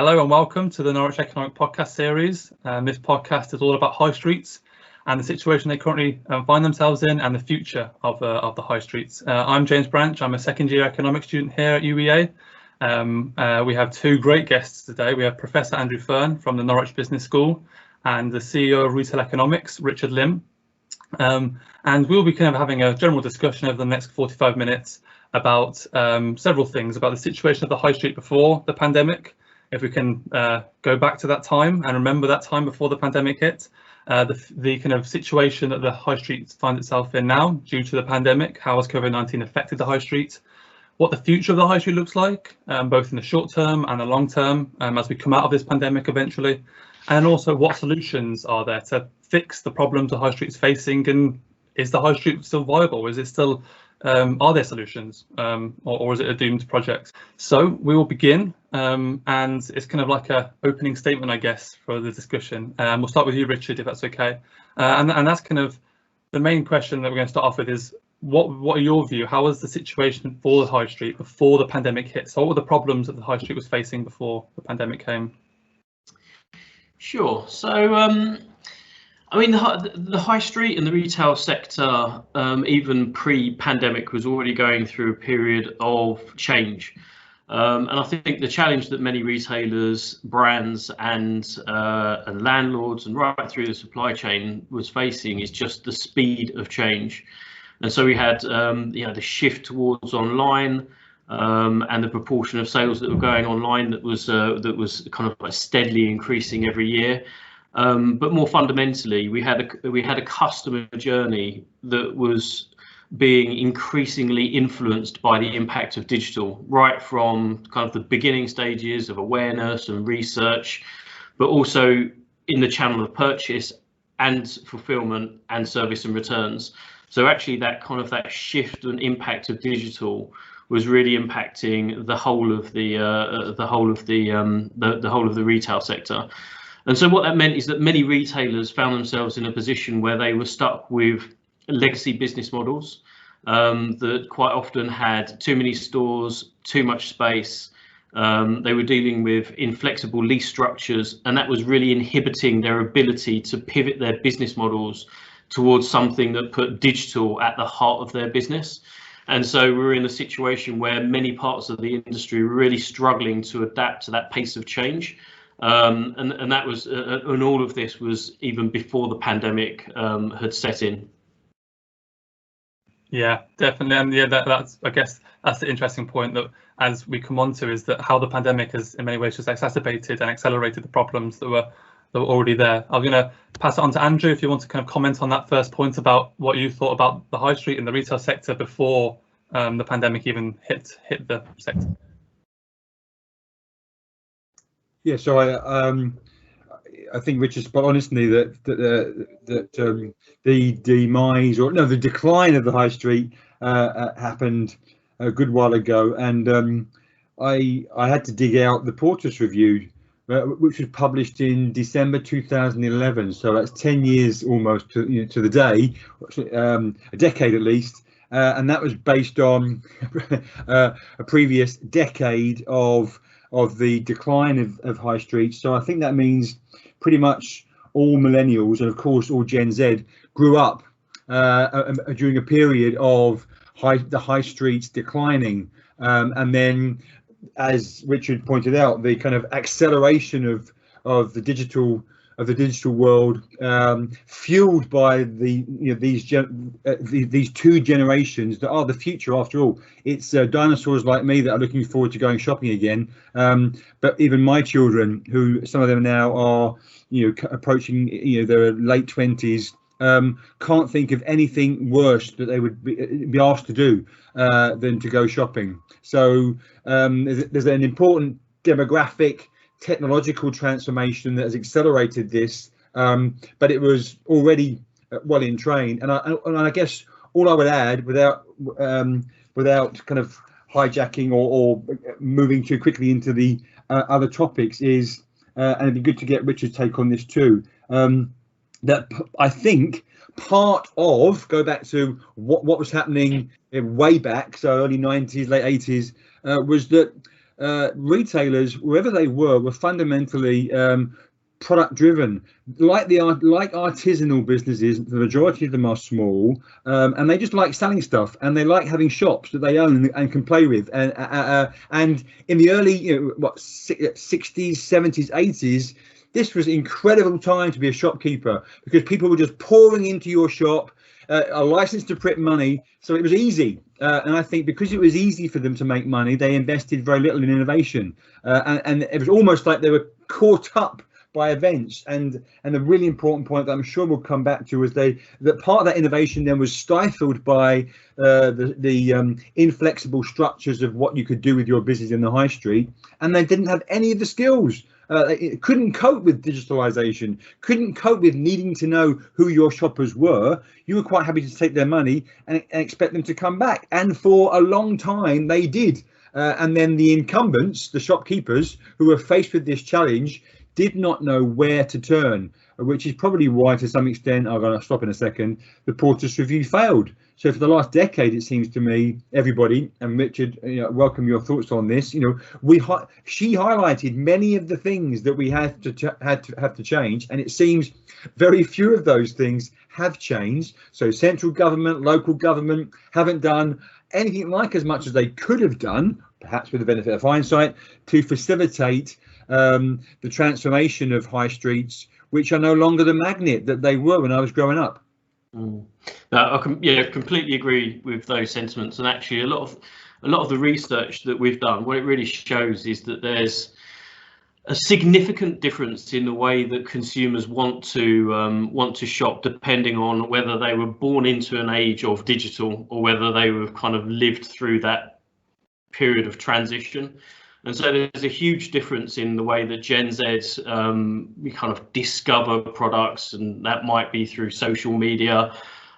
Hello and welcome to the Norwich Economic Podcast series. This podcast is all about high streets and the situation they currently find themselves in and the future of the high streets. I'm James Branch. I'm a second year economics student here at UEA. We have two great guests today. We have Professor Andrew Fearne from the Norwich Business School and the CEO of Retail Economics, Richard Lim. And we'll be kind of having a general discussion over the next 45 minutes about several things, about the situation of the high street before the pandemic, if we can go back to that time and remember that time before the pandemic hit, the kind of situation that the high street finds itself in now due to the pandemic, how has COVID-19 affected the high street, what the future of the high street looks like, both in the short term and the long term, as we come out of this pandemic eventually, and also what solutions are there to fix the problems the high street is facing, and is the high street still viable? Is it still, are there solutions, or is it a doomed project? So we will begin, and it's kind of like a opening statement, I guess, for the discussion. We'll start with you, Richard, if that's okay. And that's kind of the main question that we're going to start off with is, what are your view? How was the situation for the high street before the pandemic hit? So what were the problems that the high street was facing before the pandemic came? Sure. So, I mean, the high street and the retail sector, even pre-pandemic, was already going through a period of change. And I think the challenge that many retailers, brands and landlords and right through the supply chain was facing is just the speed of change. And so we had the shift towards online, and the proportion of sales that were going online that was kind of like steadily increasing every year. But more fundamentally, we had a customer journey that was being increasingly influenced by the impact of digital, right from kind of the beginning stages of awareness and research, but also in the channel of purchase and fulfillment and service and returns. So actually that shift and impact of digital was really impacting the whole of the retail sector. And so what that meant is that many retailers found themselves in a position where they were stuck with legacy business models that quite often had too many stores, too much space. They were dealing with inflexible lease structures, and that was really inhibiting their ability to pivot their business models towards something that put digital at the heart of their business. And so we're in a situation where many parts of the industry were really struggling to adapt to that pace of change. And that was, and all of this was even before the pandemic had set in. Yeah, definitely. And yeah, that's, I guess that's the interesting point that as we come on to, is that how the pandemic has in many ways just exacerbated and accelerated the problems that were already there. I'm going to pass it on to Andrew if you want to kind of comment on that first point about what you thought about the high street and the retail sector before the pandemic even hit the sector. Yeah, so I think Richard's spot on, isn't he, that the demise, or no, the decline of the high street happened a good while ago, and I had to dig out the Porter's Review, which was published in December 2011. So that's 10 years almost to the day, a decade at least. And that was based on a previous decade of the decline of high streets. So I think that means pretty much all millennials and of course all Gen Z grew up during a period of the high streets declining, and then, as Richard pointed out, the kind of acceleration of the digital world, fueled by these two generations that are the future. After all, it's dinosaurs like me that are looking forward to going shopping again. But even my children, who some of them now are approaching their late 20s, can't think of anything worse that they would be asked to do than to go shopping. So there's an important demographic, technological transformation that has accelerated this, but it was already well in train. And I guess all I would add, without kind of hijacking or moving too quickly into the other topics, is, and it'd be good to get Richard's take on this too, that I think part of, go back to what was happening way back, so early 90s, late 80s, was that retailers, wherever they were fundamentally product driven, like artisanal businesses. The majority of them are small, and they just like selling stuff, and they like having shops that they own and can play with. And in the early 60s, 70s, 80s, this was an incredible time to be a shopkeeper, because people were just pouring into your shop, a license to print money, so it was easy. And I think because it was easy for them to make money, they invested very little in innovation, and it was almost like they were caught up by events. And a really important point that I'm sure we'll come back to was that part of that innovation then was stifled by the inflexible structures of what you could do with your business in the high street, and they didn't have any of the skills. It couldn't cope with digitalization, couldn't cope with needing to know who your shoppers were. You were quite happy to take their money and expect them to come back, and for a long time they did. And then the incumbents, the shopkeepers who were faced with this challenge, did not know where to turn, which is probably why, to some extent, I'm going to stop in a second, the Porter's Review failed. So for the last decade, it seems to me, everybody, and Richard, welcome your thoughts on this. She highlighted many of the things that we had to change, and it seems very few of those things have changed. So central government, local government haven't done anything like as much as they could have done, perhaps with the benefit of hindsight, to facilitate the transformation of high streets, which are no longer the magnet that they were when I was growing up. No, I completely agree with those sentiments. And actually, a lot of the research that we've done, what it really shows is that there's a significant difference in the way that consumers want to shop, depending on whether they were born into an age of digital or whether they were kind of lived through that period of transition. And so there's a huge difference in the way that Gen Z we kind of discover products, and that might be through social media,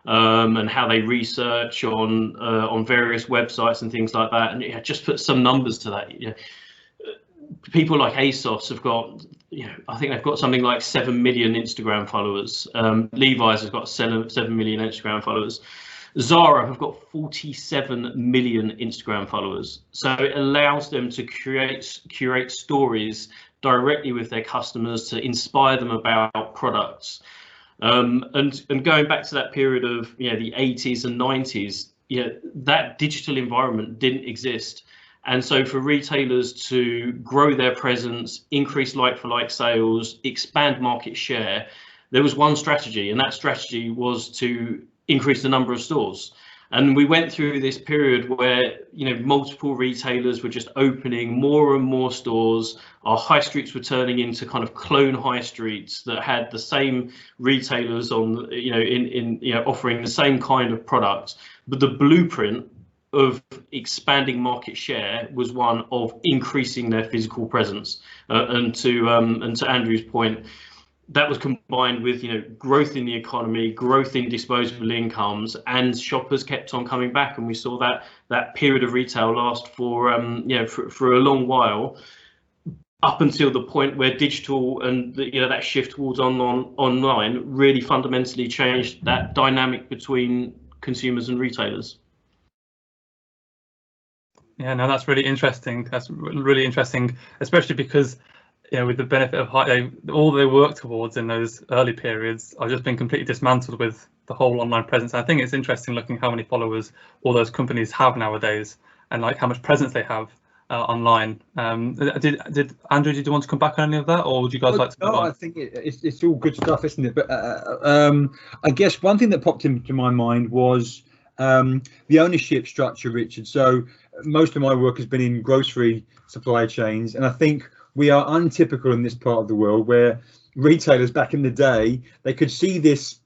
and how they research on various websites and things like that. And just put some numbers to that. People like ASOS have got, I think they've got something like 7 million Instagram followers. Levi's has got 7 million Instagram followers. Zara have got 47 million Instagram followers. So it allows them to curate stories directly with their customers to inspire them about products. And going back to that period of the 80s and 90s, that digital environment didn't exist. And so for retailers to grow their presence, increase like-for-like sales, expand market share, there was one strategy, and that strategy was to increase the number of stores. And we went through this period where multiple retailers were just opening more and more stores. Our high streets were turning into kind of clone high streets that had the same retailers on offering the same kind of products, but the blueprint of expanding market share was one of increasing their physical presence. And to Andrew's point, that was combined with growth in the economy, growth in disposable incomes, and shoppers kept on coming back. And we saw that period of retail last for a long while, up until the point where digital and that shift towards online really fundamentally changed that dynamic between consumers and retailers. Yeah, no, that's really interesting. That's really interesting, especially because with the benefit of all they work towards in those early periods are just being completely dismantled with the whole online presence. I think it's interesting looking how many followers all those companies have nowadays, and like how much presence they have online. Did Andrew, did you want to come back on any of that, or would you guys like to? No, I think it's all good stuff, isn't it? But I guess one thing that popped into my mind was the ownership structure, Richard. So most of my work has been in grocery supply chains, and I think we are untypical in this part of the world, where retailers back in the day, they could see this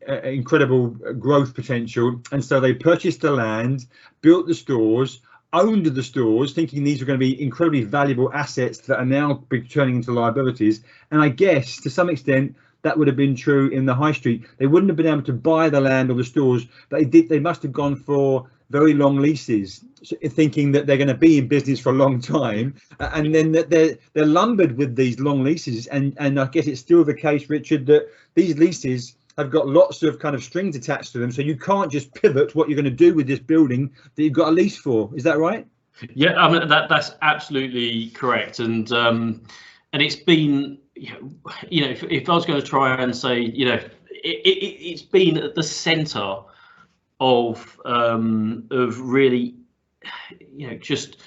incredible growth potential, and so they purchased the land, built the stores, owned the stores, thinking these were going to be incredibly valuable assets that are now turning into liabilities. And I guess to some extent that would have been true in the high street. They wouldn't have been able to buy the land or the stores, but they must have gone for very long leases, thinking that they're going to be in business for a long time, and then that they're lumbered with these long leases. And I guess it's still the case, Richard, that these leases have got lots of kind of strings attached to them, so you can't just pivot what you're going to do with this building that you've got a lease for. Is that right? Yeah, I mean that's absolutely correct, and it's been, if I was going to try and say, it's been at the centre of really, just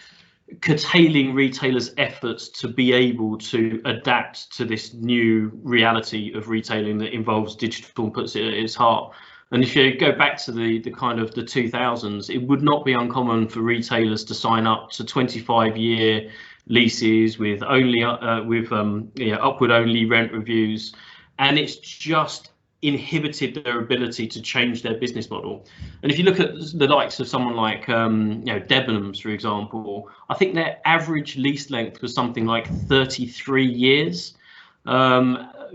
curtailing retailers' efforts to be able to adapt to this new reality of retailing that involves digital and puts it at its heart. And if you go back to the kind of the 2000s, it would not be uncommon for retailers to sign up to 25-year leases with only upward only rent reviews, and it's just inhibited their ability to change their business model. And if you look at the likes of someone like Debenhams, for example, I think their average lease length was something like 33 years.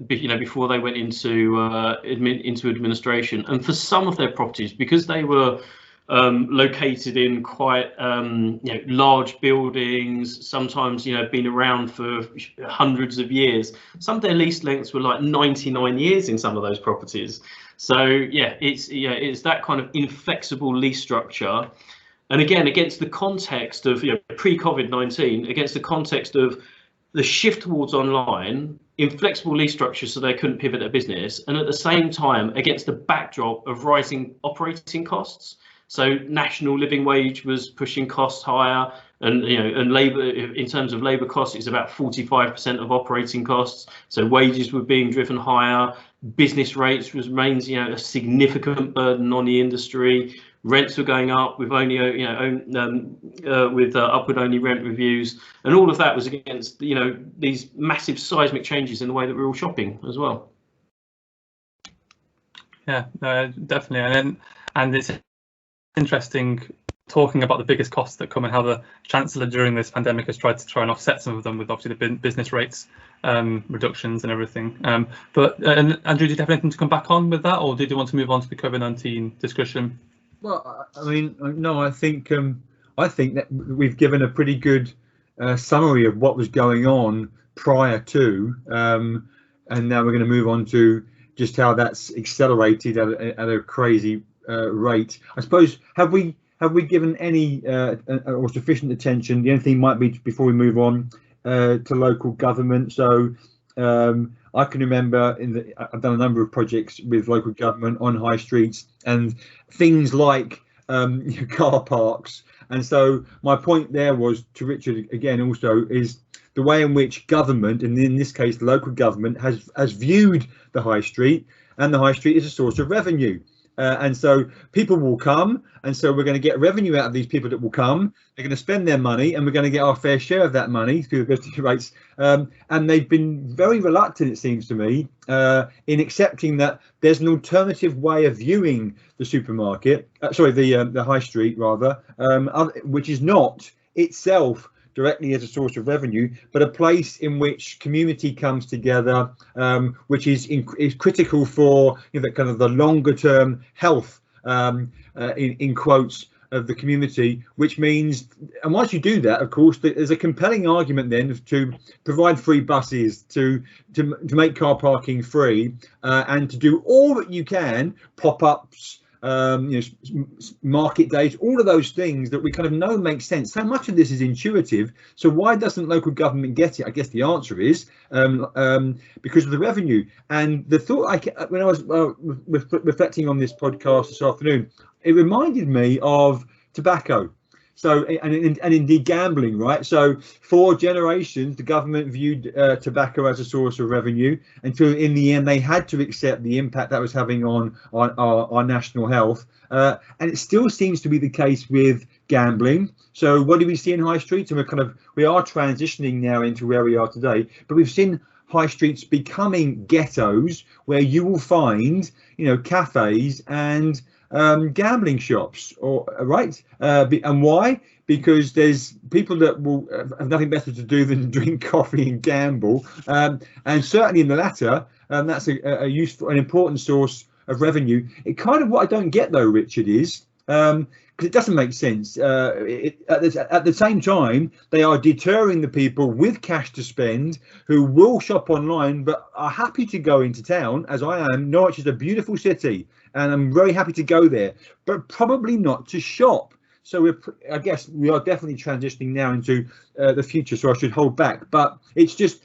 Before they went into administration, and for some of their properties, because they were located in quite large buildings, sometimes been around for hundreds of years, some of their lease lengths were like 99 years in some of those properties. So yeah, it's that kind of inflexible lease structure. And again, against the context of pre-COVID-19, against the context of the shift towards online, inflexible lease structures so they couldn't pivot their business, and at the same time against the backdrop of rising operating costs. So national living wage was pushing costs higher, and and labour, in terms of labour costs, it's about 45% of operating costs. So wages were being driven higher. Business rates remains a significant burden on the industry. Rents were going up with only upward only rent reviews, and all of that was against these massive seismic changes in the way that we're all shopping as well. Yeah, definitely, and it's interesting talking about the biggest costs that come and how the Chancellor during this pandemic has tried to offset some of them with obviously the business rates reductions and everything. But Andrew, did you have anything to come back on with that, or did you want to move on to the COVID-19 discussion? Well, I mean, no, I think that we've given a pretty good summary of what was going on prior to, and now we're going to move on to just how that's accelerated at a crazy rate. I suppose, have we given any or sufficient attention? The only thing might be, before we move on, to local government. So I can remember I've done a number of projects with local government on high streets and things like car parks. And so my point there was to Richard again also is the way in which government, and in this case local government, has viewed the high street, and the high street is a source of revenue. And so people will come, and so we're going to get revenue out of these people that will come. They're going to spend their money, and we're going to get our fair share of that money through the visitor rates. And they've been very reluctant, it seems to me, in accepting that there's an alternative way of viewing the supermarket, the high street rather, which is not itself directly as a source of revenue, but a place in which community comes together, which is critical for the kind of the longer term health, in quotes, of the community, which means, and once you do that, of course, there's a compelling argument then to provide free buses, to make car parking free, and to do all that you can, pop-ups, market days, all of those things that we kind of know make sense. So much of this is intuitive. So why doesn't local government get it? I guess the answer is because of the revenue. And the thought when I was reflecting on this podcast this afternoon, it reminded me of tobacco. So and indeed gambling, right? So for generations, the government viewed tobacco as a source of revenue until in the end they had to accept the impact that was having on our national health. And it still seems to be the case with gambling. So what do we see in high streets? And we are transitioning now into where we are today, but we've seen high streets becoming ghettos where you will find, cafes and gambling shops, and why? Because there's people that will have nothing better to do than drink coffee and gamble, and certainly in the latter, that's a useful and important source of revenue. It kind of, what I don't get though, Richard, is because it doesn't make sense. At the same time, they are deterring the people with cash to spend who will shop online but are happy to go into town, as I am. Norwich is a beautiful city and I'm very happy to go there, but probably not to shop. So I guess we are definitely transitioning now into the future. So I should hold back. But it's just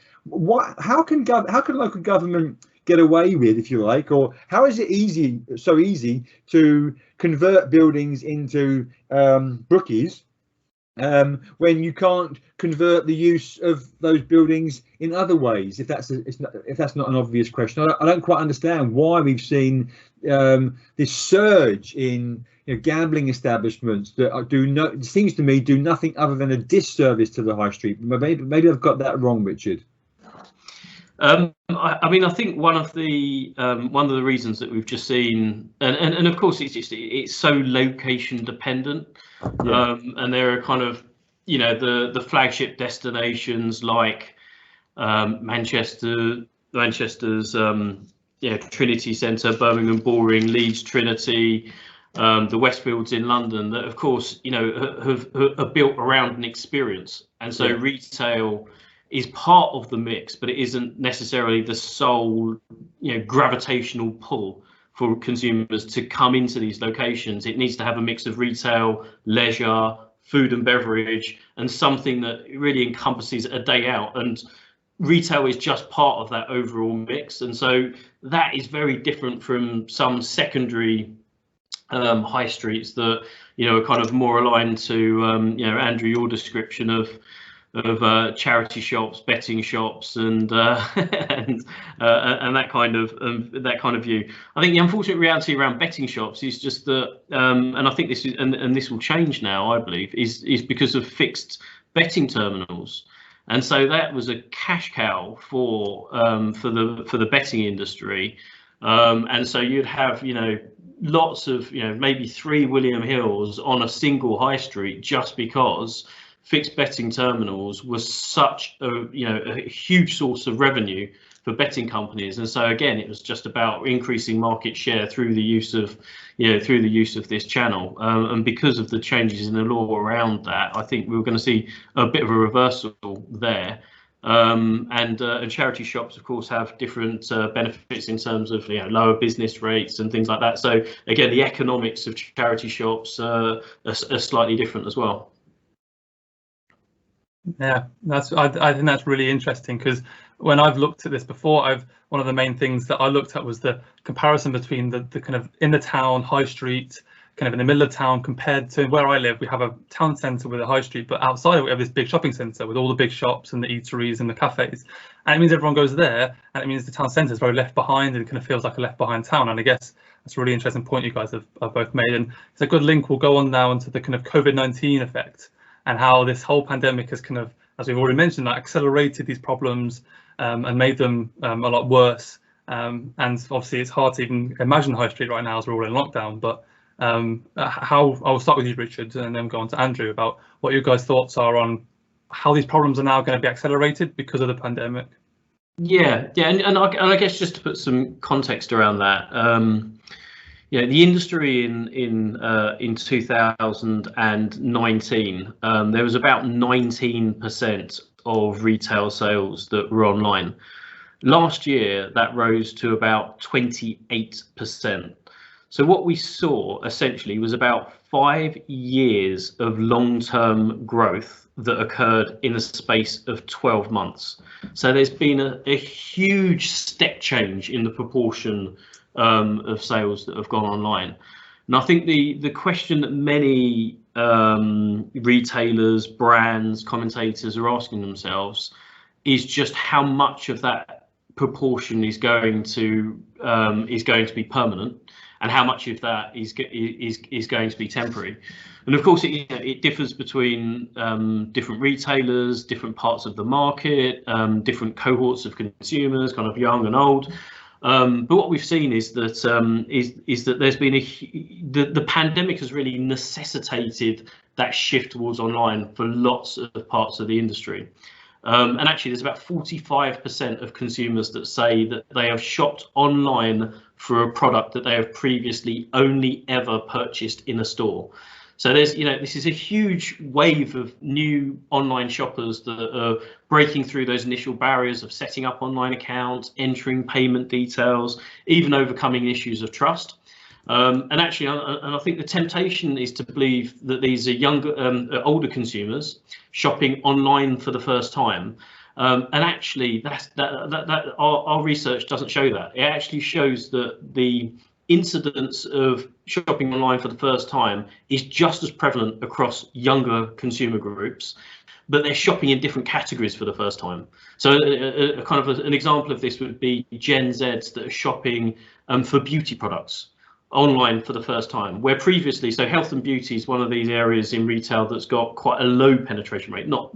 how can local government get away with, if you like, or how is it so easy to convert buildings into brookies when you can't convert the use of those buildings in other ways? If that's not an obvious question, I don't quite understand why we've seen this surge in gambling establishments that seems to me do nothing other than a disservice to the high street. Maybe I've got that wrong, Richard. I mean, I think one of the reasons that we've just seen, and of course it's so location dependent, yeah. And there are kind of the flagship destinations like Manchester's Trinity Centre, Birmingham Bullring, Leeds Trinity, the Westfields in London, that of course are built around an experience, and so retail is part of the mix, but it isn't necessarily the sole gravitational pull for consumers to come into these locations. It needs to have a mix of retail, leisure, food and beverage, and something that really encompasses a day out, and retail is just part of that overall mix. And so that is very different from some secondary high streets that are kind of more aligned to Andrew, your description of charity shops, betting shops, and that kind of view. I think the unfortunate reality around betting shops is just that, and I think this will change now, I believe, is because of fixed betting terminals, and so that was a cash cow for the betting industry, and so you'd have lots of maybe 3 William Hills on a single high street just because fixed betting terminals was such a huge source of revenue for betting companies. And so again, it was just about increasing market share through the use of this channel. And because of the changes in the law around that, I think we're going to see a bit of a reversal there. And charity shops, of course, have different benefits in terms of lower business rates and things like that. So again, the economics of charity shops are slightly different as well. Yeah, I think that's really interesting, because when I've looked at this before, one of the main things that I looked at was the comparison between the kind of in the town high street, kind of in the middle of town, compared to where I live. We have a town centre with a high street, but outside we have this big shopping centre with all the big shops and the eateries and the cafes, and it means everyone goes there, and it means the town centre is very left behind, and it kind of feels like a left behind town. And I guess that's a really interesting point you guys have both made, and it's a good link. We'll go on now into the kind of COVID-19 effect, and how this whole pandemic has kind of, as we've already mentioned, accelerated these problems and made them a lot worse. And obviously it's hard to even imagine high street right now as we're all in lockdown. But I'll start with you, Richard, and then go on to Andrew about what your guys' thoughts are on how these problems are now going to be accelerated because of the pandemic. Yeah, and I guess just to put some context around that. The industry in 2019, there was about 19% of retail sales that were online. Last year, that rose to about 28%. So what we saw essentially was about 5 years of long-term growth that occurred in a space of 12 months. So there's been a huge step change in the proportion of sales that have gone online. And I think the question that many retailers, brands, commentators are asking themselves is just how much of that proportion is going to be permanent, and how much of that is going to be temporary. And of course, it differs between different retailers, different parts of the market, different cohorts of consumers, kind of young and old. But what we've seen is that there's been the pandemic has really necessitated that shift towards online for lots of parts of the industry. And actually, there's about 45% of consumers that say that they have shopped online for a product that they have previously only ever purchased in a store. So there's, this is a huge wave of new online shoppers that are breaking through those initial barriers of setting up online accounts, entering payment details, even overcoming issues of trust. And actually, and I think the temptation is to believe that these are younger, older consumers shopping online for the first time. And actually, our research doesn't show that. It actually shows that the incidence of shopping online for the first time is just as prevalent across younger consumer groups, but they're shopping in different categories for the first time. So an example of this would be Gen Zs that are shopping for beauty products online for the first time, where previously, so health and beauty is one of these areas in retail that's got quite a low penetration rate. Not,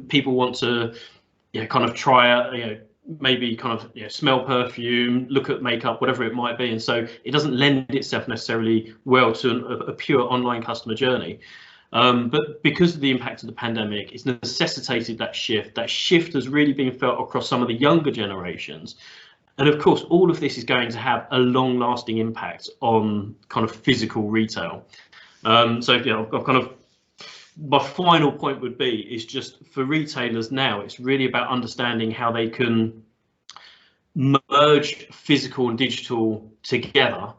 people want to kind of try out, maybe kind of smell perfume, look at makeup, whatever it might be, and so it doesn't lend itself necessarily well to a pure online customer journey. But because of the impact of the pandemic, it's necessitated that shift. That shift has really been felt across some of the younger generations. And of course, all of this is going to have a long lasting impact on kind of physical retail. So, I've kind of, my final point would be is just for retailers now, it's really about understanding how they can merge physical and digital together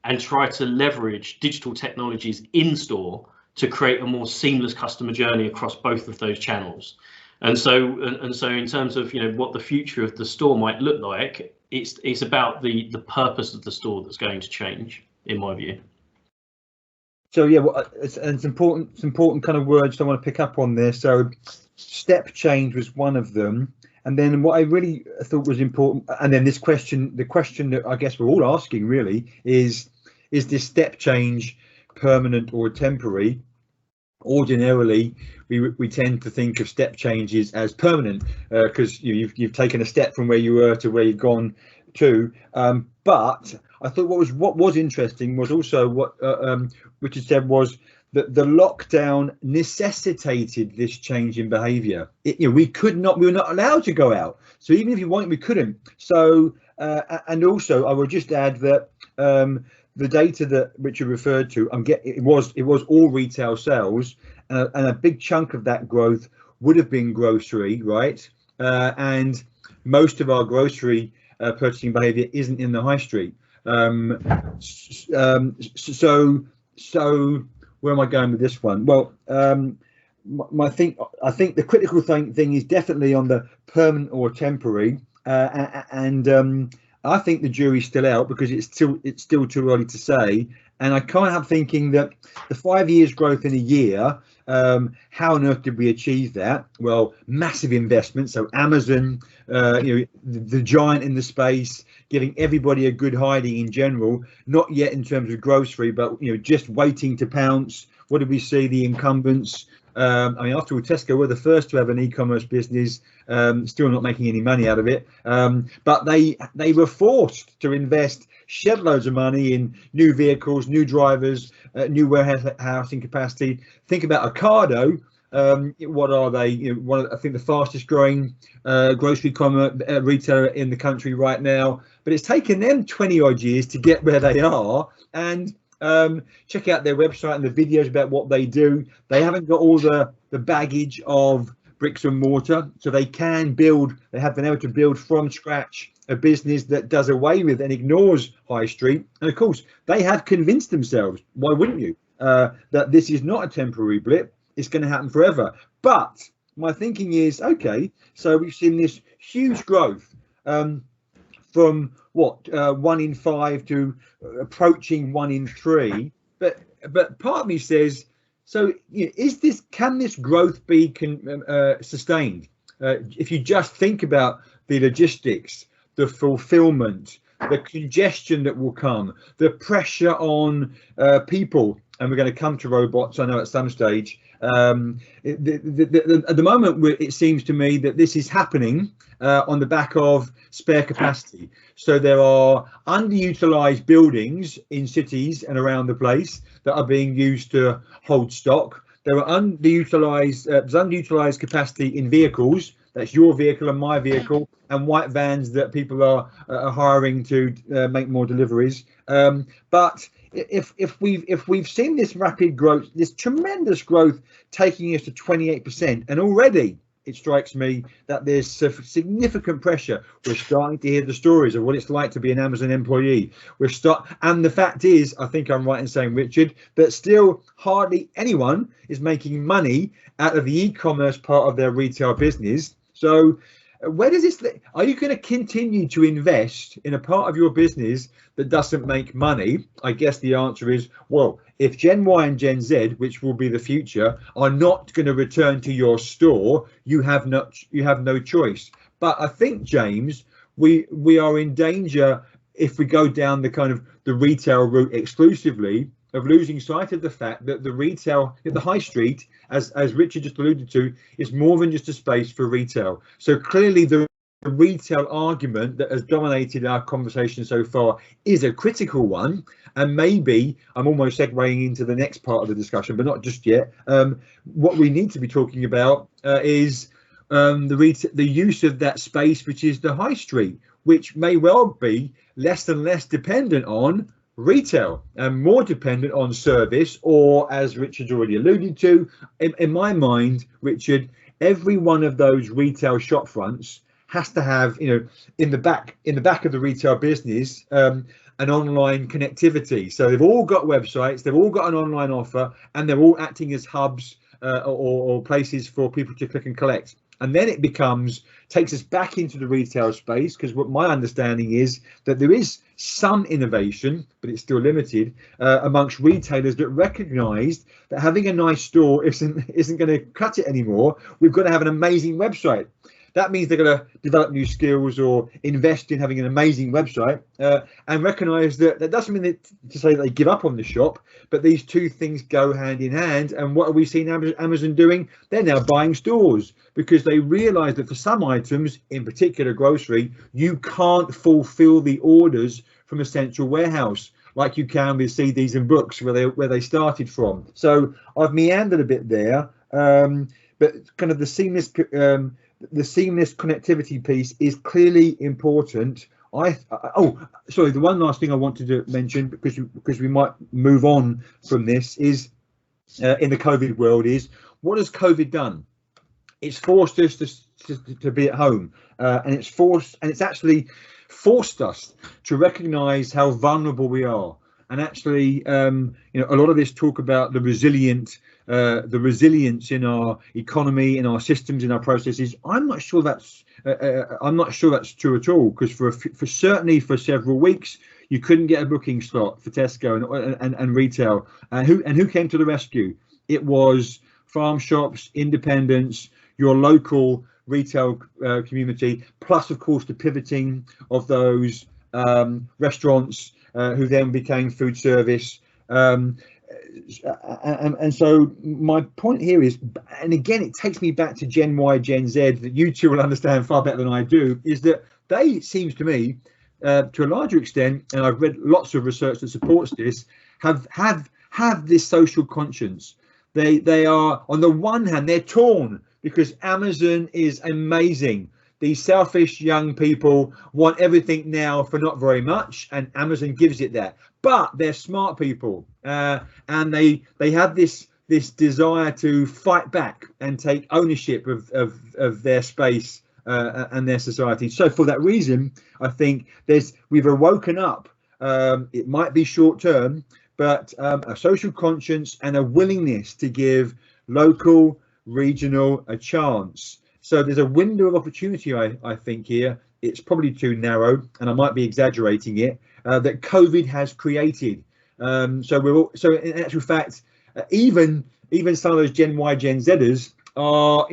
and try to leverage digital technologies in store to create a more seamless customer journey across both of those channels. And so in terms of what the future of the store might look like, it's about the purpose of the store that's going to change, in my view. So it's important kind of words I want to pick up on there. So step change was one of them, and then what I really thought was important, and then the question that I guess we're all asking really is this step change permanent or temporary? Ordinarily, we tend to think of step changes as permanent because you've taken a step from where you were to where you've gone to. But I thought what was interesting was also what Richard said was that the lockdown necessitated this change in behaviour. We were not allowed to go out. So even if you wanted, we couldn't. So and also I would just add that the data that Richard referred to, it was all retail sales, and a big chunk of that growth would have been grocery, right? And most of our grocery purchasing behaviour isn't in the high street. So where am I going with this one? Well, I think the critical thing is definitely on the permanent or temporary, and I think the jury's still out because it's still too early to say. And I can't help thinking that the 5 years growth in a year, how on earth did we achieve that? Well, massive investment. So Amazon, the giant in the space, giving everybody a good hiding in general, not yet in terms of grocery, but just waiting to pounce. What did we see? The incumbents. After all, Tesco were the first to have an e-commerce business, still not making any money out of it. But they were forced to invest shed loads of money in new vehicles, new drivers, new warehousing capacity. Think about Ocado. What are they? I think the fastest growing grocery commerce retailer in the country right now. But it's taken them 20 odd years to get where they are. And check out their website and the videos about what they do. They haven't got all the baggage of bricks and mortar, so they have been able to build from scratch a business that does away with and ignores high street. And of course, they have convinced themselves, why wouldn't you, that this is not a temporary blip, it's going to happen forever. But my thinking is, okay, so we've seen this huge growth from 1 in 5 to approaching 1 in 3, but part of me says, so can this growth be sustained? If you just think about the logistics, the fulfillment, the congestion that will come, the pressure on people, and we're going to come to robots, I know, at some stage. At the moment, it seems to me that this is happening on the back of spare capacity. So there are underutilized buildings in cities and around the place that are being used to hold stock. There are underutilized capacity in vehicles. That's your vehicle and my vehicle, and white vans that people are hiring to make more deliveries. But if we've seen this rapid growth, this tremendous growth taking us to 28%, and already it strikes me that there's significant pressure. We're starting to hear the stories of what it's like to be an Amazon employee. And the fact is, I think I'm right in saying, Richard, that still hardly anyone is making money out of the e-commerce part of their retail business. So where does this, are you going to continue to invest in a part of your business that doesn't make money? I guess the answer is, well, if Gen Y and Gen Z, which will be the future, are not going to return to your store, you have no choice. But I think, James, we are in danger if we go down the kind of the retail route exclusively, of losing sight of the fact that the high street, as Richard just alluded to, is more than just a space for retail. So clearly the retail argument that has dominated our conversation so far is a critical one, and maybe I'm almost segueing into the next part of the discussion, but not just yet. What we need to be talking about is the use of that space, which is the high street, which may well be less and less dependent on retail and more dependent on service, or, as Richard's already alluded to, in my mind, Richard, every one of those retail shop fronts has to have, in the back of the retail business, an online connectivity. So they've all got websites, they've all got an online offer, and they're all acting as hubs or places for people to click and collect. And then it takes us back into the retail space, because what my understanding is that there is some innovation, but it's still limited, amongst retailers that recognise that having a nice store isn't going to cut it anymore. We've got to have an amazing website. That means they're going to develop new skills or invest in having an amazing website, and recognise that doesn't mean to say that they give up on the shop, but these two things go hand in hand. And what are we seeing Amazon doing? They're now buying stores, because they realise that for some items, in particular grocery, you can't fulfil the orders from a central warehouse like you can with CDs and books where they started from. So I've meandered a bit there, but kind of the seamless connectivity piece is clearly important. The one last thing I wanted to mention, because we might move on from this, is in the COVID world, is what has COVID done? It's forced us to be at home, and it's actually forced us to recognise how vulnerable we are. And actually, a lot of this talk about the resilience in our economy, in our systems, in our processes. I'm not sure that's true at all, because for certainly for several weeks you couldn't get a booking slot for Tesco and retail. And who came to the rescue? It was farm shops, independents, your local retail community, plus of course the pivoting of those restaurants who then became food service. And so my point here is, and again it takes me back to Gen Y, Gen Z, that you two will understand far better than I do, is that they, it seems to me, to a larger extent, and I've read lots of research that supports this, have this social conscience. They are, on the one hand, they're torn because Amazon is amazing. These selfish young people want everything now for not very much, and Amazon gives it that. But they're smart people, and they have this desire to fight back and take ownership of their space and their society. So for that reason, I think we've awoken up. It might be short term, but a social conscience and a willingness to give local, regional a chance. So there's a window of opportunity, I think here. It's probably too narrow, and I might be exaggerating it, that COVID has created. So in actual fact, even some of those Gen Y, Gen Zers are,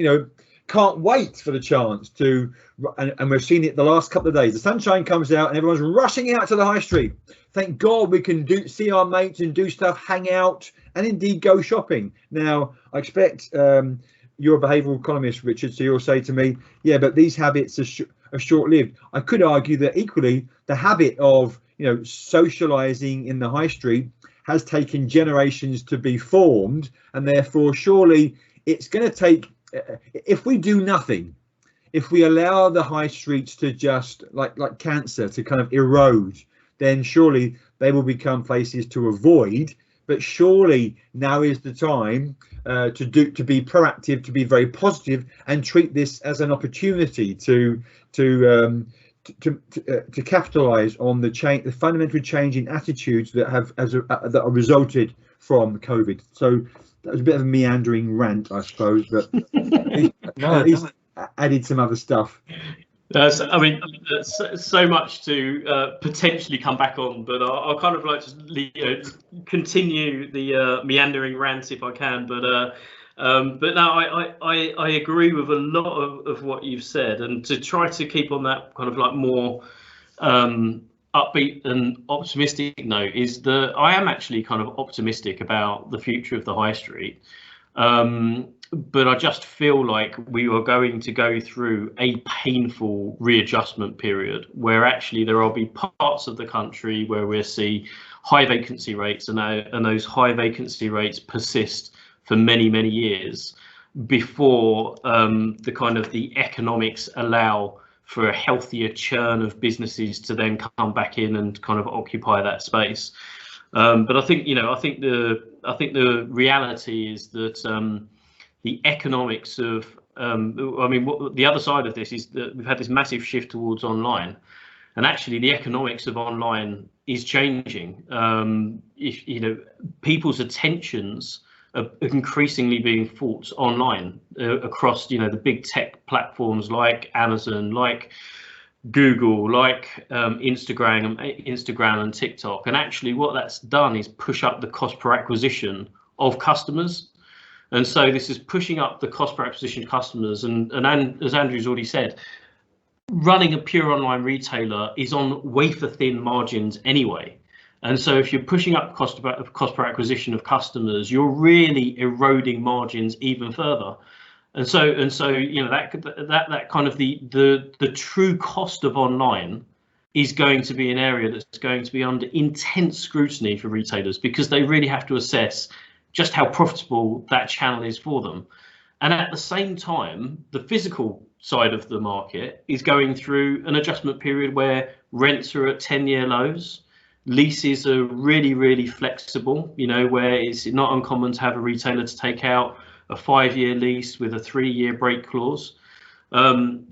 can't wait for the chance to, and we've seen it the last couple of days. The sunshine comes out and everyone's rushing out to the high street. Thank God we can see our mates and do stuff, hang out, and indeed go shopping. Now, I expect you're a behavioural economist, Richard, so you'll say to me, yeah, but these habits are short-lived. I could argue that equally the habit of socialising in the high street has taken generations to be formed, and therefore surely it's going to take, if we do nothing, if we allow the high streets to just like cancer to kind of erode, then surely they will become places to avoid. but surely now is the time to be proactive, to be very positive, and treat this as an opportunity to capitalise on the fundamental change in attitudes that that are resulted from COVID. So that was a bit of a meandering rant, I suppose, but at least added some other stuff. I mean, so much to potentially come back on, but I'll kind of like to continue the meandering rant if I can. But no, I agree with a lot of what you've said, and to try to keep on that kind of like more upbeat and optimistic note is that I am actually kind of optimistic about the future of the high street. But I just feel like we are going to go through a painful readjustment period where actually there will be parts of the country where we'll see high vacancy rates, and those high vacancy rates persist for many, many years before the economics allow for a healthier churn of businesses to then come back in and kind of occupy that space. But I think the reality is that the economics of the other side of this is that we've had this massive shift towards online, and actually the economics of online is changing. People's attentions are increasingly being fought online across the big tech platforms like Amazon, like Google, like Instagram and TikTok. And actually what that's done is push up the cost per acquisition of customers. And so this is pushing up the cost per acquisition of customers. And as Andrew's already said, running a pure online retailer is on wafer thin margins anyway. And so if you're pushing up cost per acquisition of customers, you're really eroding margins even further. And so that kind of the true cost of online is going to be an area that's going to be under intense scrutiny for retailers, because they really have to assess just how profitable that channel is for them. And at the same time, the physical side of the market is going through an adjustment period where rents are at 10-year lows. Leases are really, really flexible, where it's not uncommon to have a retailer to take out a 5-year lease with a 3-year break clause. Kind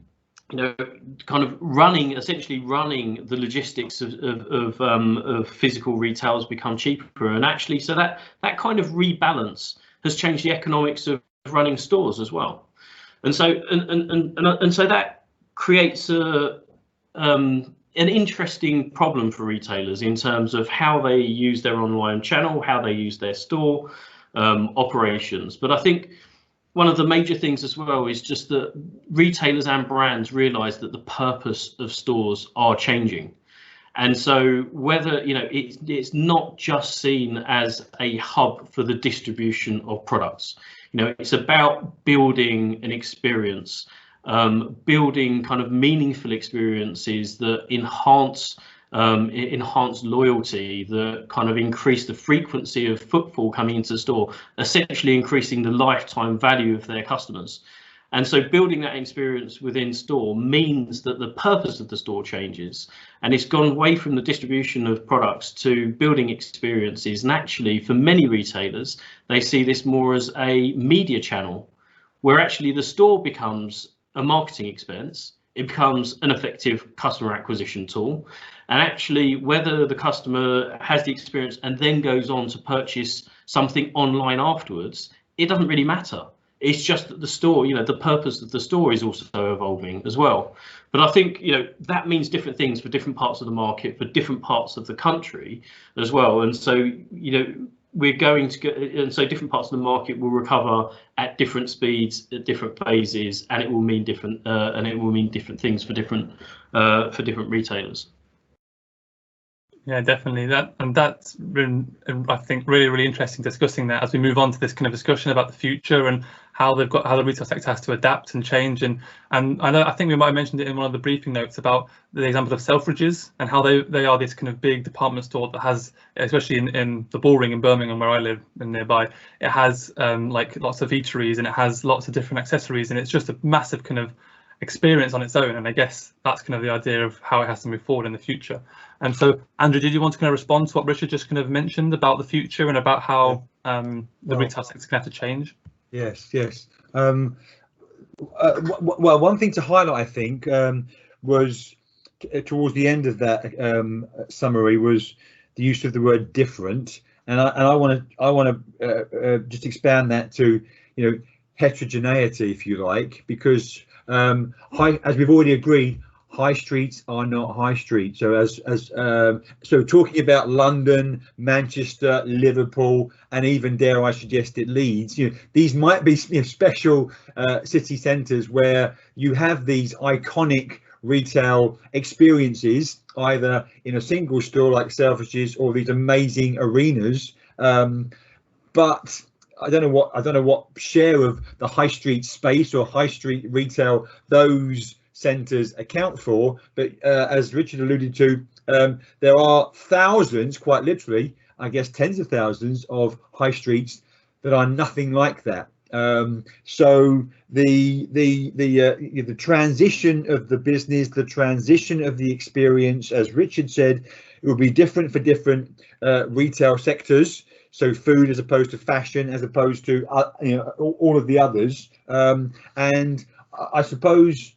of essentially running the logistics of physical retail has become cheaper, and actually, so that kind of rebalance has changed the economics of running stores as well, and so that creates an interesting problem for retailers in terms of how they use their online channel, how they use their store operations. But I think one of the major things as well is just that retailers and brands realize that the purpose of stores are changing. And so whether, it's not just seen as a hub for the distribution of products. It's about building an experience, building kind of meaningful experiences that enhance loyalty, that kind of increase the frequency of footfall coming into the store, essentially increasing the lifetime value of their customers. And so building that experience within store means that the purpose of the store changes, and it's gone away from the distribution of products to building experiences. And actually, for many retailers, they see this more as a media channel, where actually the store becomes a marketing expense. It becomes an effective customer acquisition tool. And actually, whether the customer has the experience and then goes on to purchase something online afterwards, it doesn't really matter. It's just that the store, the purpose of the store is also evolving as well. But I think, that means different things for different parts of the market, for different parts of the country as well. And so, we're going to go, and so different parts of the market will recover at different speeds, at different phases, and it will mean different different things for different retailers. Yeah, definitely. That's been, I think, really, really interesting discussing that as we move on to this kind of discussion about the future and how the retail sector has to adapt and change. And I think we might have mentioned it in one of the briefing notes about the example of Selfridges and how they are this kind of big department store that has, especially in the Bullring in Birmingham where I live and nearby, it has like lots of eateries and it has lots of different accessories, and it's just a massive kind of experience on its own, and I guess that's kind of the idea of how it has to move forward in the future. And so, Andrew, did you want to kind of respond to what Richard just kind of mentioned about the future and about how the retail sector is going to have to change? Yes. Well, one thing to highlight, I think, was towards the end of that summary was the use of the word different, and I want to just expand that to, you know, heterogeneity, if you like, because as we've already agreed, high streets are not high streets. So so talking about London, Manchester, Liverpool, and even, dare I suggest it, Leeds, you know, these might be, you know, special city centres where you have these iconic retail experiences, either in a single store like Selfridges or these amazing arenas. But I don't know what share of the high street space or high street retail those centres account for, but as Richard alluded to, there are thousands, quite literally, I guess tens of thousands of high streets that are nothing like that. So the transition of the business, the transition of the experience, as Richard said, it will be different for different retail sectors. So food as opposed to fashion, as opposed to you know, all of the others, and I suppose.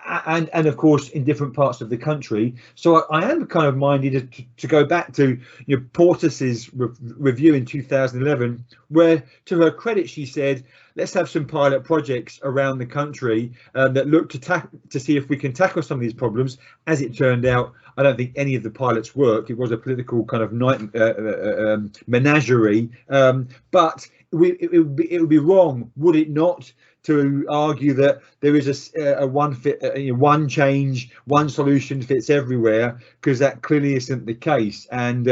And of course in different parts of the country. So I am kind of minded to go back to, you know, Portis's review in 2011, where, to her credit, she said, let's have some pilot projects around the country that look to see if we can tackle some of these problems. As it turned out, I don't think any of the pilots worked. It was a political kind of menagerie, but it would be wrong, would it not, to argue that there is a one change, one solution fits everywhere, because that clearly isn't the case. And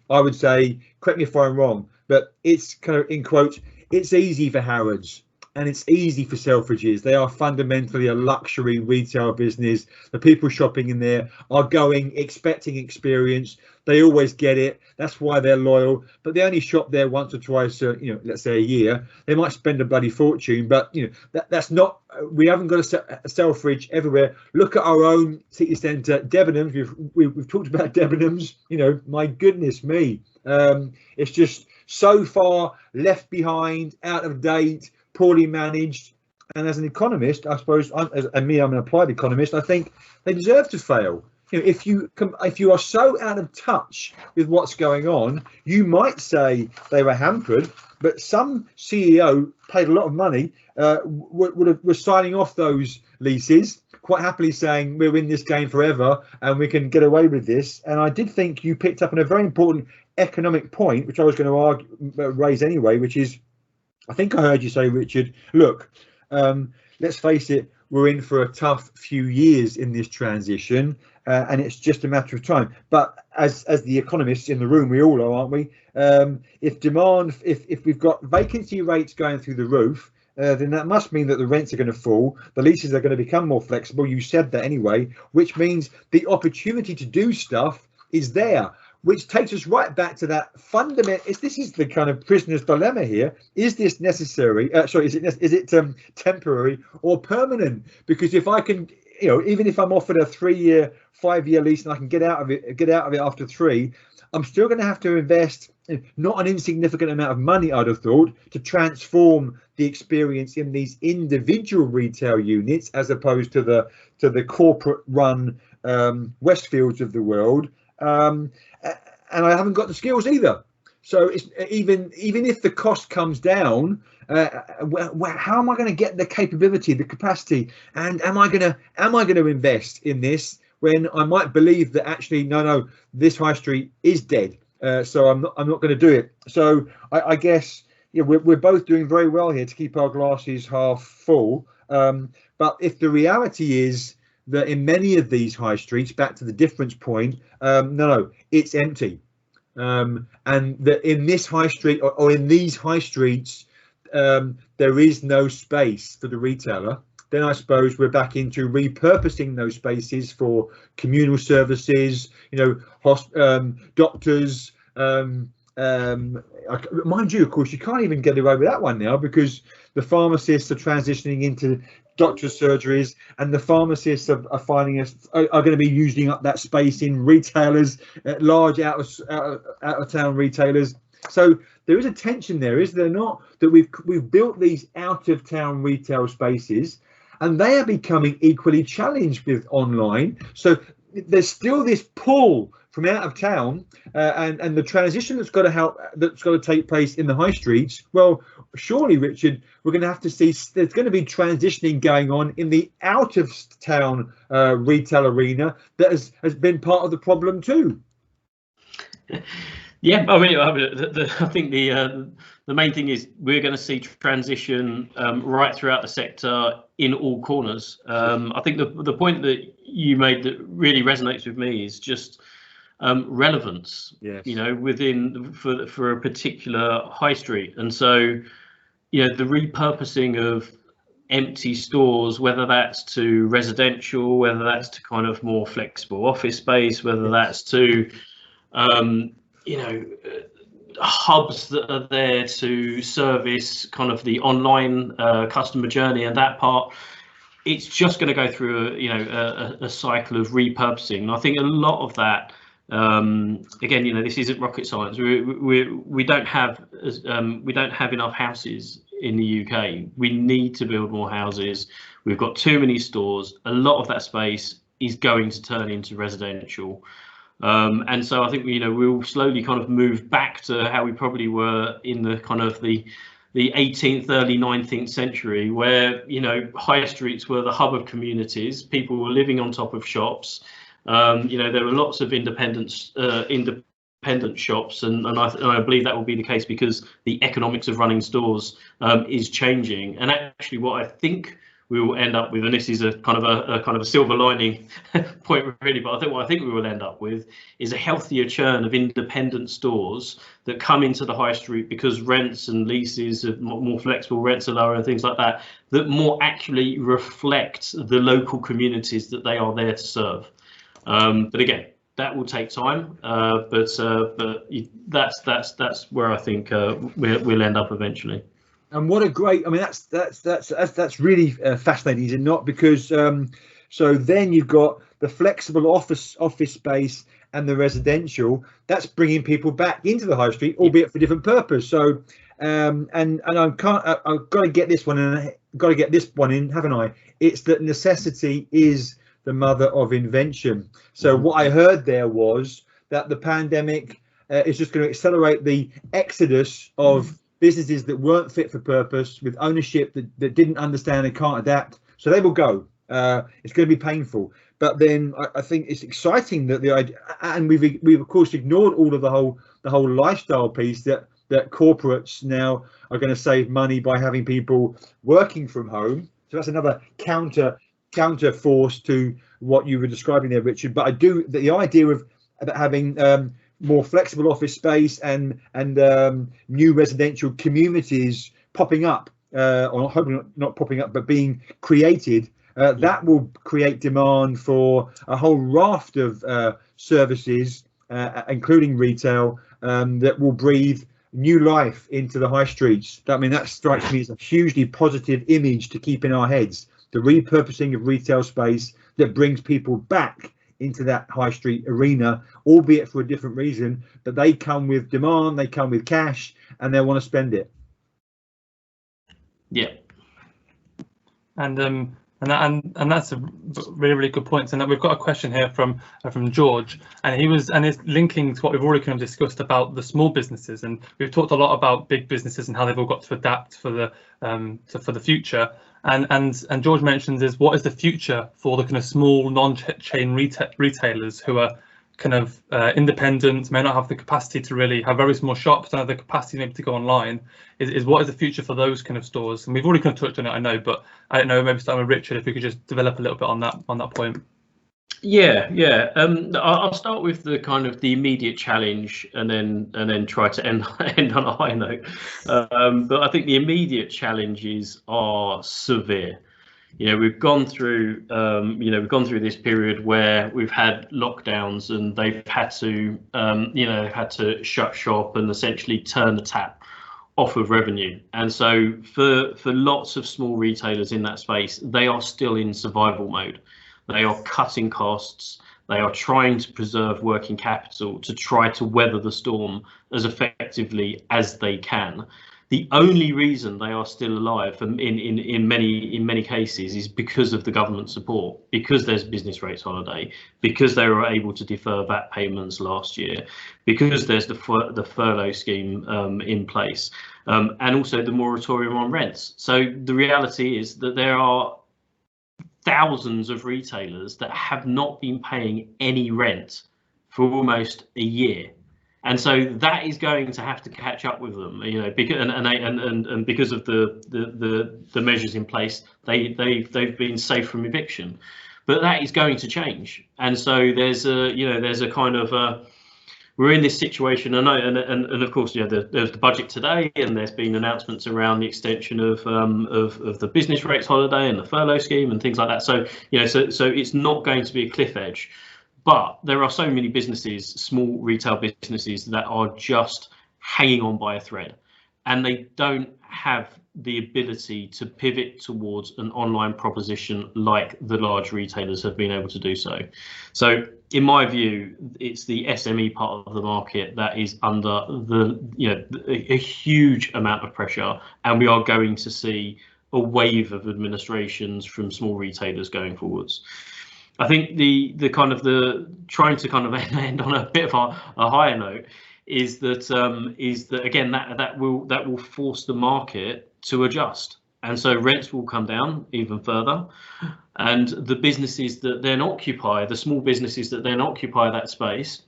I would say, correct me if I'm wrong, but it's kind of, in quotes, it's easy for Harrods and it's easy for Selfridges. They are fundamentally a luxury retail business. The people shopping in there are going expecting experience. They always get it. That's why they're loyal. But they only shop there once or twice, you know, let's say a year. They might spend a bloody fortune, but you know, that's not. We haven't got a Selfridge everywhere. Look at our own city centre, Debenhams. We've talked about Debenhams. You know, my goodness me, it's just so far left behind, out of date, poorly managed. And as an economist, I suppose, I'm an applied economist, I think they deserve to fail. You know, if you are so out of touch with what's going on, you might say they were hampered, but some CEO paid a lot of money, was signing off those leases, quite happily saying we're in this game forever and we can get away with this. And I did think you picked up on a very important economic point, which I was going to raise anyway, which is, I think I heard you say, Richard, look, let's face it, we're in for a tough few years in this transition, and it's just a matter of time. But as the economists in the room, we all are, aren't we? If we've got vacancy rates going through the roof, then that must mean that the rents are going to fall, the leases are going to become more flexible. You said that anyway, which means the opportunity to do stuff is there. Which takes us right back to that fundamental. This is the kind of prisoner's dilemma here. Is this necessary? Is it temporary or permanent? Because if I can, you know, even if I'm offered a 3-year, 5-year lease and I can get out of it after 3, I'm still going to have to invest not an insignificant amount of money, I'd have thought, to transform the experience in these individual retail units, as opposed to the corporate run Westfields of the world. And I haven't got the skills either. So it's, even if the cost comes down, how am I going to get the capability, the capacity, and am I going to invest in this when I might believe that actually no, this high street is dead, so I'm not going to do it. So I guess, yeah, we're both doing very well here to keep our glasses half full. But if the reality is that in many of these high streets, back to the difference point, no, it's empty, and that in this high street or in these high streets, there is no space for the retailer, then I suppose we're back into repurposing those spaces for communal services, you know, doctors, mind you, of course, you can't even get away with that one now, because the pharmacists are transitioning into doctor's surgeries, and the pharmacists are going to be using up that space in retailers, large out of town retailers. So there is a tension there, is there not? That we've built these out of town retail spaces, and they are becoming equally challenged with online. So there's still this pull from out of town, and the transition that's got to take place in the high streets. Well, surely, Richard, we're going to have to see there's going to be transitioning going on in the out of town retail arena that has been part of the problem too. Yeah, I mean, I think the main thing is we're going to see transition right throughout the sector in all corners. I think the point that you made that really resonates with me is just relevance. Yes. You know, within for a particular high street, and so you know the repurposing of empty stores, whether that's to residential, whether that's to kind of more flexible office space, whether that's to you know, hubs that are there to service kind of the online customer journey and that part, it's just going to go through a cycle of repurposing. And I think a lot of that, again, you know, this isn't rocket science. We don't have enough houses in the UK. We need to build more houses. We've got too many stores. A lot of that space is going to turn into residential. And so I think we'll slowly kind of move back to how we probably were in the kind of the 18th, early 19th century, where high streets were the hub of communities. People were living on top of shops. There were lots of independent shops, and I believe that will be the case because the economics of running stores is changing. And actually, what I think we will end up with, and this is a kind of a silver lining point really, but what I think we will end up with is a healthier churn of independent stores that come into the high street because rents and leases are more flexible, rents are lower and things like that, that more accurately reflect the local communities that they are there to serve. But again, that will take time, but that's where I think we'll end up eventually. And what a great, I mean, that's really fascinating, is it not? Because so then you've got the flexible office space and the residential. That's bringing people back into the high street, albeit for different purpose. So and I've got to get this one, and I've got to get this one in, haven't I? It's that necessity is the mother of invention. So what I heard there was that the pandemic is just going to accelerate the exodus of businesses that weren't fit for purpose, with ownership that didn't understand and can't adapt. So they will go. It's going to be painful. But then I think it's exciting that the idea, and we've of course ignored all of the whole lifestyle piece, that corporates now are going to save money by having people working from home. So that's another counter force to what you were describing there, Richard. But I do the idea of having more flexible office space and new residential communities popping up, or hopefully not popping up, but being created. That will create demand for a whole raft of services, including retail, that will breathe new life into the high streets. I mean, that strikes me as a hugely positive image to keep in our heads. The repurposing of retail space that brings people back into that high street arena, albeit for a different reason, but they come with demand, they come with cash, and they want to spend it. Yeah. And that's a really good point. And we've got a question here from George, and it's linking to what we've already kind of discussed about the small businesses, and we've talked a lot about big businesses and how they've all got to adapt for the future. And George mentions is, what is the future for the kind of small non-chain retailers who are kind of independent, may not have the capacity to really have very small shops, don't have the capacity maybe to go online, is what is the future for those kind of stores? And we've already kind of touched on it, I know, but I don't know, maybe starting with Richard, if we could just develop a little bit on that point. Yeah. I'll start with the kind of the immediate challenge, and then try to end on a high note. But I think the immediate challenges are severe. we've gone through, this period where we've had lockdowns and they've had to, shut shop and essentially turn the tap off of revenue. And so for lots of small retailers in that space, they are still in survival mode. They are cutting costs. They are trying to preserve working capital to try to weather the storm as effectively as they can. The only reason they are still alive in many cases is because of the government support, because there's business rates holiday, because they were able to defer VAT payments last year, because there's the furlough scheme in place, and also the moratorium on rents. So the reality is that there are thousands of retailers that have not been paying any rent for almost a year. And so that is going to have to catch up with them, because and because of the measures in place, they've been safe from eviction, but that is going to change. And so there's a kind of we're in this situation, and of course, there's the budget today, and there's been announcements around the extension of the business rates holiday and the furlough scheme and things like that. So so it's not going to be a cliff edge. But there are so many businesses, small retail businesses, that are just hanging on by a thread, and they don't have the ability to pivot towards an online proposition like the large retailers have been able to do so. So in my view, it's the SME part of the market that is under a huge amount of pressure, and we are going to see a wave of administrations from small retailers going forwards. I think the trying to kind of end on a bit of a higher note is that again that will force the market to adjust, and so rents will come down even further, and the businesses that then occupy, the small businesses that then occupy that space,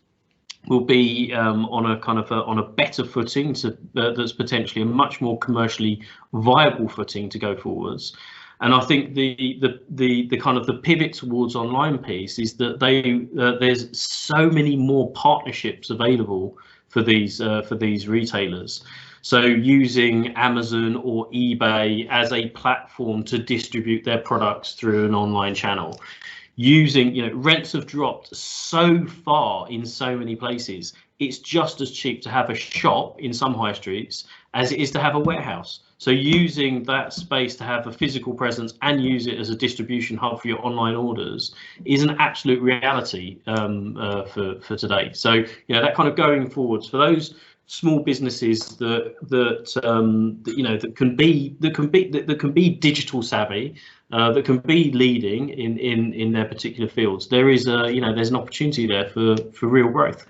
will be on a better footing, that's potentially a much more commercially viable footing to go forwards. And I think the kind of the pivot towards online piece is that there's so many more partnerships available for these retailers. So using Amazon or eBay as a platform to distribute their products through an online channel. Rents have dropped so far in so many places. It's just as cheap to have a shop in some high streets as it is to have a warehouse. So using that space to have a physical presence and use it as a distribution hub for your online orders is an absolute reality for today. So that kind of going forwards for those small businesses that can be digital savvy, that can be leading in their particular fields. There is there's an opportunity there for real growth.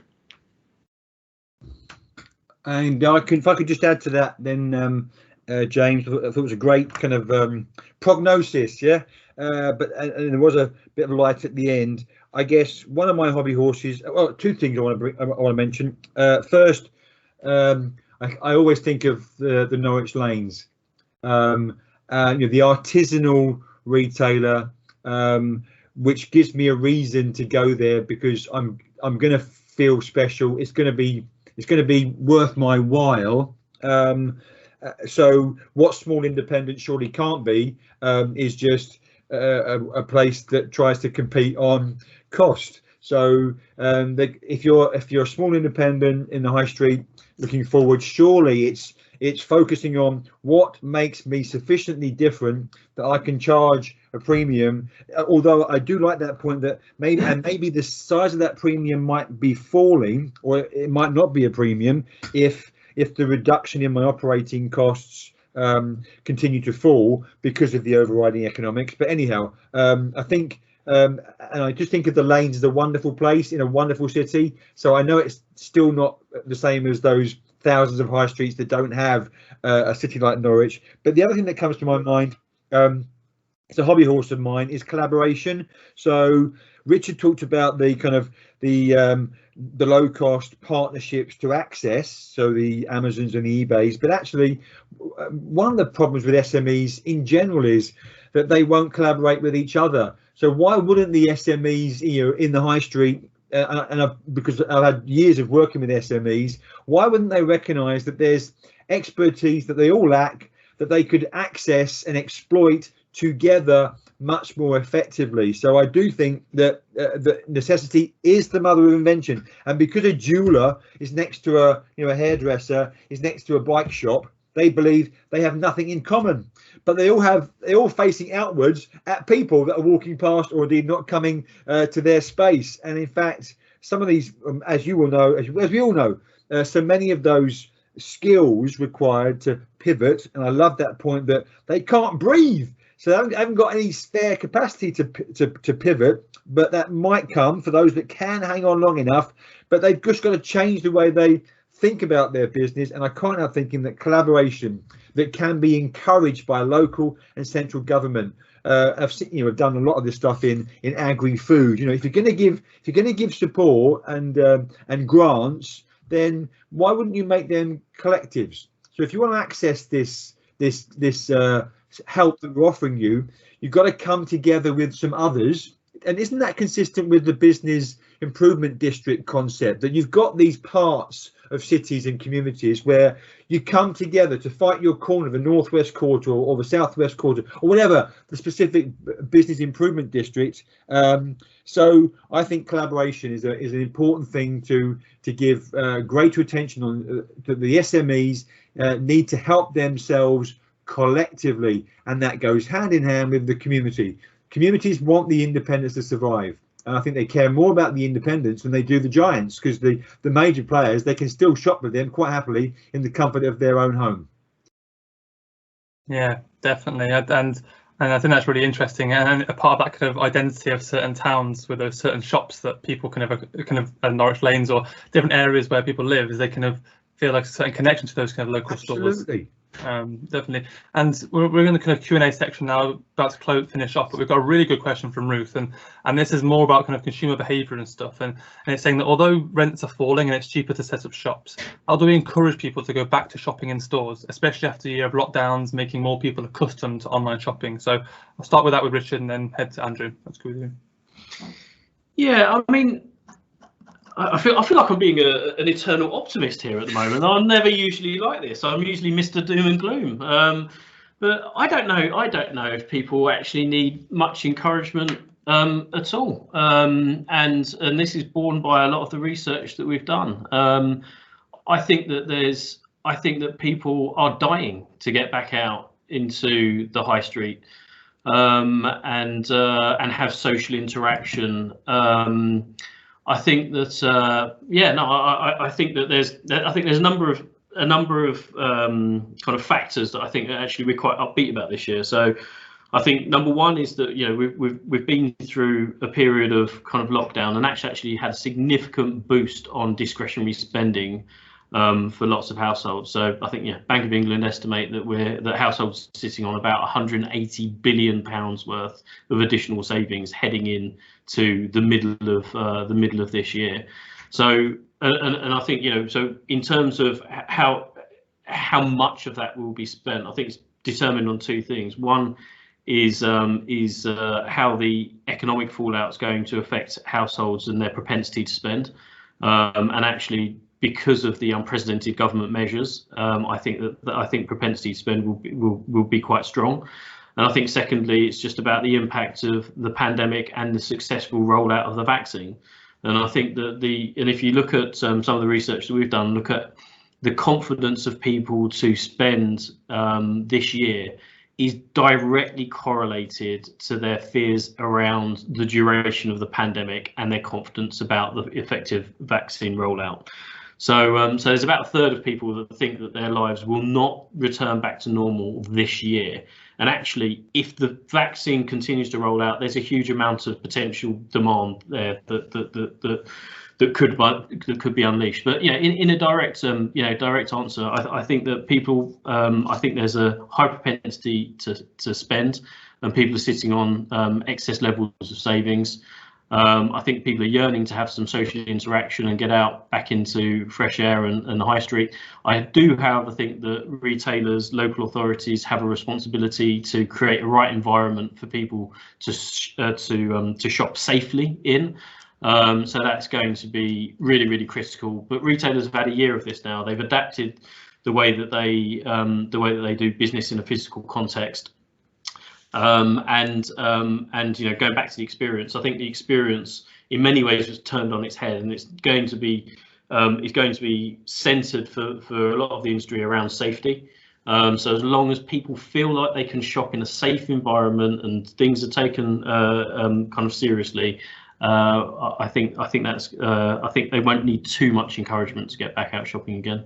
And if I could just add to that, then. James, I thought it was a great kind of prognosis, yeah. But there was a bit of light at the end. I guess one of my hobby horses. Well, two things I want to mention. First, I always think of the Norwich lanes, the artisanal retailer, which gives me a reason to go there because I'm going to feel special. It's going to be worth my while. So what small independent surely can't be is just a place that tries to compete on cost. So if you're a small independent in the high street looking forward, surely it's focusing on what makes me sufficiently different that I can charge a premium. Although I do like that point that maybe the size of that premium might be falling, or it might not be a premium if the reduction in my operating costs continue to fall because of the overriding economics. But anyhow, I think, and I just think of the lanes as a wonderful place in a wonderful city. So I know it's still not the same as those thousands of high streets that don't have a city like Norwich. But the other thing that comes to my mind, it's a hobby horse of mine, is collaboration. So Richard talked about the kind of the low cost partnerships to access, so the Amazons and the eBays, but actually one of the problems with SMEs in general is that they won't collaborate with each other. So why wouldn't the SMEs, in the high street, because I've had years of working with SMEs, why wouldn't they recognize that there's expertise that they all lack that they could access and exploit together much more effectively. So I do think that that necessity is the mother of invention, and because a jeweler is next to a hairdresser is next to a bike shop, they believe they have nothing in common, but they're all facing outwards at people that are walking past or indeed not coming to their space. And in fact, some of these, as you will know, as we all know, so many of those skills required to pivot, and I love that point, that they can't breathe, so they haven't got any spare capacity to pivot, but that might come for those that can hang on long enough. But they've just got to change the way they think about their business, and I can't help thinking that collaboration that can be encouraged by local and central government. I've done a lot of this stuff in agri-food. If you're going to give support and grants, then why wouldn't you make them collectives? So if you want to access this help that we're offering you, you've got to come together with some others. And isn't that consistent with the business improvement district concept, that you've got these parts of cities and communities where you come together to fight your corner, the northwest quarter or the southwest quarter or whatever the specific business improvement district. So I think collaboration is an important thing to give greater attention on. The SMEs need to help themselves collectively, and that goes hand in hand with the community. Communities want the independents to survive, and I think they care more about the independents than they do the giants, because the major players, they can still shop with them quite happily in the comfort of their own home. Yeah, definitely, and I think that's really interesting, and a part of that kind of identity of certain towns with those certain shops that people can have Norwich lanes or different areas where people live, is they kind of feel like a certain connection to those kind of local stores. Absolutely. Definitely. And we're in the kind of Q&A section now, about to finish off, but we've got a really good question from Ruth, and this is more about kind of consumer behaviour and stuff, and it's saying that although rents are falling and it's cheaper to set up shops, how do we encourage people to go back to shopping in stores, especially after a year of lockdowns, making more people accustomed to online shopping? So I'll start with that with Richard and then head to Andrew. That's good with you. Yeah, I mean, I feel like I'm being an eternal optimist here at the moment. I'm never usually like this. I'm usually Mr. Doom and Gloom. But I don't know if people actually need much encouragement at all. And this is borne by a lot of the research that we've done. I think that people are dying to get back out into the high street and have social interaction. I think that I think that there's a number of kind of factors that I think actually we're quite upbeat about this year. So I think number one is that we've been through a period of kind of lockdown and actually had a significant boost on discretionary spending for lots of households. So I think Bank of England estimate that households sitting on about £180 billion worth of additional savings heading in to the middle of this year. So and I think so in terms of how much of that will be spent, I think it's determined on two things. One is how the economic fallout is going to affect households and their propensity to spend, and actually, because of the unprecedented government measures, I think propensity to spend will be quite strong. And I think secondly, it's just about the impact of the pandemic and the successful rollout of the vaccine. And I think that if you look at some of the research that we've done, look at the confidence of people to spend this year is directly correlated to their fears around the duration of the pandemic and their confidence about the effective vaccine rollout. So there's about a third of people that think that their lives will not return back to normal this year. And actually, if the vaccine continues to roll out, there's a huge amount of potential demand there that could be unleashed. But in a direct answer, I think that people, I think there's a high propensity to spend, and people are sitting on excess levels of savings. I think people are yearning to have some social interaction and get out back into fresh air and the high street. I do, however, think that retailers, local authorities have a responsibility to create a right environment for people to shop safely in. So that's going to be really, really critical. But retailers have had a year of this now. They've adapted the way that they do business in a physical context. And going back to the experience, I think the experience in many ways was turned on its head, and it's going to be centered for a lot of the industry around safety. So as long as people feel like they can shop in a safe environment and things are taken kind of seriously, I think they won't need too much encouragement to get back out shopping again.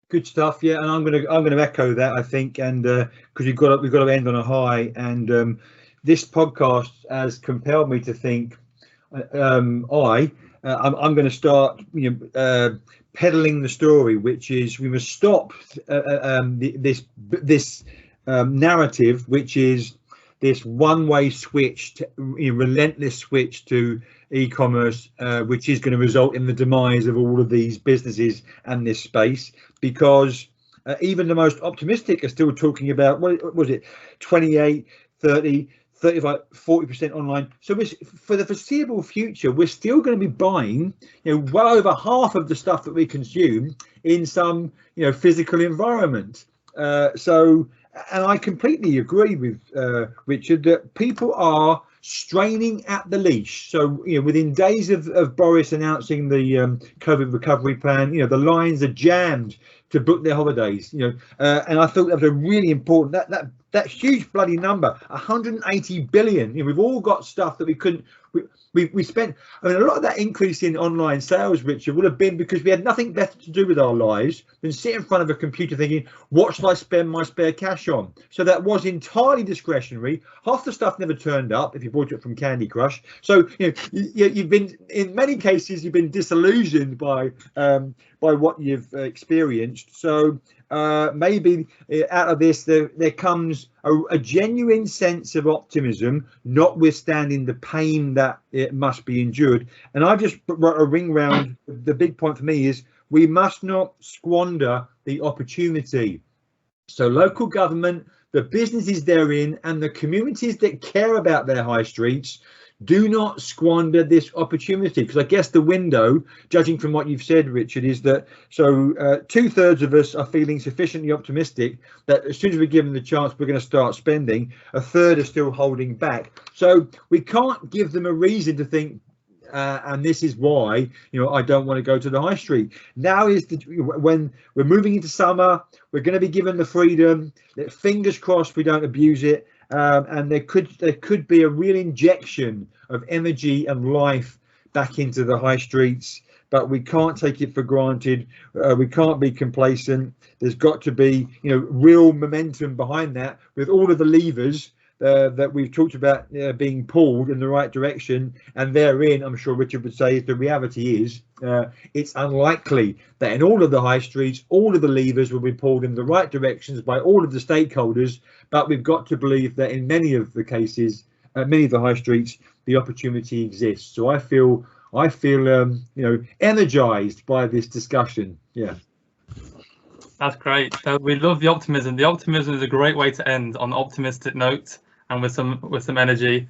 Good stuff, yeah, and I'm gonna echo that, I think, and because we've got to end on a high, and this podcast has compelled me to think. I'm going to start, peddling the story, which is we must stop this narrative, which is this one-way switch, relentless switch to e-commerce, which is going to result in the demise of all of these businesses and this space, because even the most optimistic are still talking about, what was it, 28, 30, 35, 40% online. So for the foreseeable future, we're still going to be buying, well over half of the stuff that we consume in some, physical environment. And I completely agree with Richard that people are straining at the leash. So, within days of Boris announcing the COVID recovery plan, the lines are jammed to book their holidays. And I thought that was a really important, that huge bloody number, 180 billion. We've all got stuff that we couldn't. We spent. I mean, a lot of that increase in online sales, Richard, would have been because we had nothing better to do with our lives than sit in front of a computer thinking, what should I spend my spare cash on? So that was entirely discretionary. Half the stuff never turned up if you bought it from Candy Crush. So you've been, in many cases, you've been disillusioned by what you've experienced. So maybe out of this there comes a genuine sense of optimism, notwithstanding the pain that it must be endured. And I just wrote a ring round. The big point for me is we must not squander the opportunity. So local government, the businesses they're in, and the communities that care about their high streets, do not squander this opportunity, because I guess the window, judging from what you've said, Richard, is that 2/3 of us are feeling sufficiently optimistic that as soon as we're given the chance, we're going to start spending. A third are still holding back. So we can't give them a reason to think, and this is why, I don't want to go to the high street. Now is when we're moving into summer, we're going to be given the freedom. Fingers crossed we don't abuse it. And there could be a real injection of energy and life back into the high streets, but we can't take it for granted. We can't be complacent. There's got to be, real momentum behind that, with all of the levers that we've talked about being pulled in the right direction. And therein, I'm sure Richard would say, the reality is it's unlikely that in all of the high streets, all of the levers will be pulled in the right directions by all of the stakeholders. But we've got to believe that in many of the cases, many of the high streets, the opportunity exists. So I feel energized by this discussion. Yeah. That's great. We love the optimism. The optimism is a great way to end on an optimistic note and with some energy.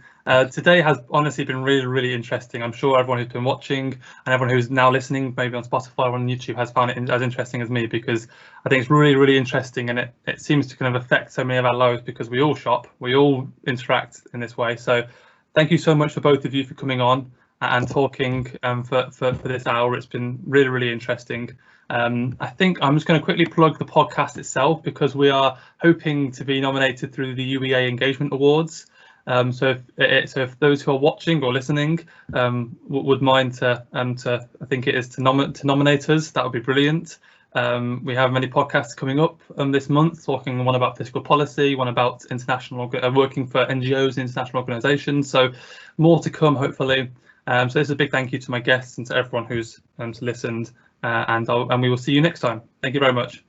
Today has honestly been really, really interesting. I'm sure everyone who's been watching and everyone who's now listening, maybe on Spotify or on YouTube, has found it as interesting as me, because I think it's really, really interesting, and it seems to kind of affect so many of our lives because we all shop, we all interact in this way. So thank you so much for both of you for coming on and talking for this hour. It's been really, really interesting. I think I'm just going to quickly plug the podcast itself, because we are hoping to be nominated through the UEA Engagement Awards. So if those who are watching or listening would mind to I think it is to nominate us, that would be brilliant. We have many podcasts coming up this month, talking one about fiscal policy, one about international working for NGOs and international organisations. So more to come, hopefully. So this is a big thank you to my guests and to everyone who's listened, and we will see you next time. Thank you very much.